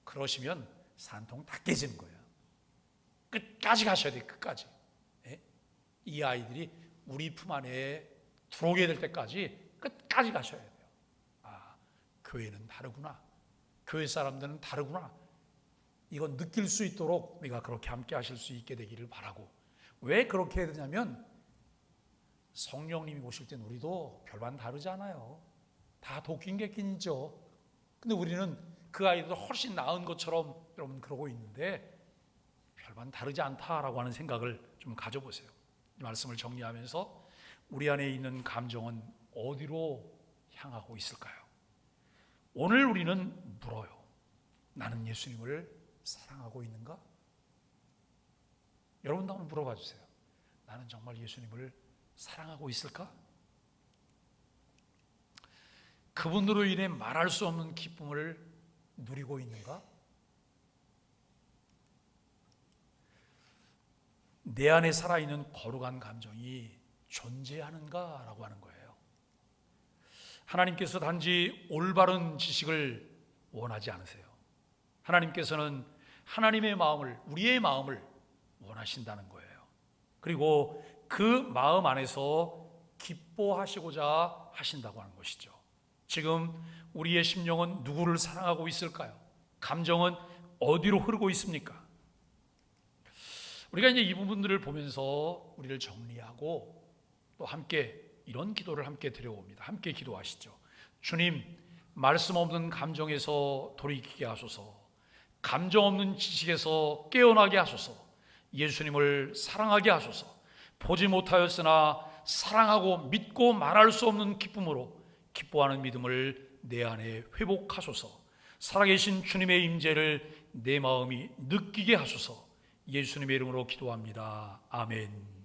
그러시면 산통 다 깨지는 거예요. 끝까지 가셔야 돼요. 끝까지. 예? 이 아이들이 우리 품 안에 들어오게 될 때까지 끝까지 가셔야 돼요. 교회는 다르구나. 교회 사람들은 다르구나. 이건 느낄 수 있도록 우리가 그렇게 함께 하실 수 있게 되기를 바라고. 왜 그렇게 해야 되냐면 성령님이 오실 땐 우리도 별반 다르잖아요. 다 도끼인 게 끼죠. 근데 우리는 그 아이들도 훨씬 나은 것처럼 여러분 그러고 있는데 별반 다르지 않다라고 하는 생각을 좀 가져보세요. 이 말씀을 정리하면서 우리 안에 있는 감정은 어디로 향하고 있을까요? 오늘 우리는 물어요. 나는 예수님을 사랑하고 있는가? 여러분도 한번 물어봐 주세요. 나는 정말 예수님을 사랑하고 있을까? 그분으로 인해 말할 수 없는 기쁨을 누리고 있는가? 내 안에 살아있는 거룩한 감정이 존재하는가라고 하는 거예요. 하나님께서 단지 올바른 지식을 원하지 않으세요. 하나님께서는 하나님의 마음을, 우리의 마음을 원하신다는 거예요. 그리고 그 마음 안에서 기뻐하시고자 하신다고 하는 것이죠. 지금 우리의 심령은 누구를 사랑하고 있을까요? 감정은 어디로 흐르고 있습니까? 우리가 이제 이 부분들을 보면서 우리를 정리하고 또 함께 이런 기도를 함께 드려봅니다. 함께 기도하시죠. 주님, 말씀 없는 감정에서 돌이키게 하소서. 감정 없는 지식에서 깨어나게 하소서. 예수님을 사랑하게 하소서. 보지 못하였으나 사랑하고 믿고 말할 수 없는 기쁨으로 기뻐하는 믿음을 내 안에 회복하소서. 살아계신 주님의 임재를 내 마음이 느끼게 하소서. 예수님의 이름으로 기도합니다. 아멘.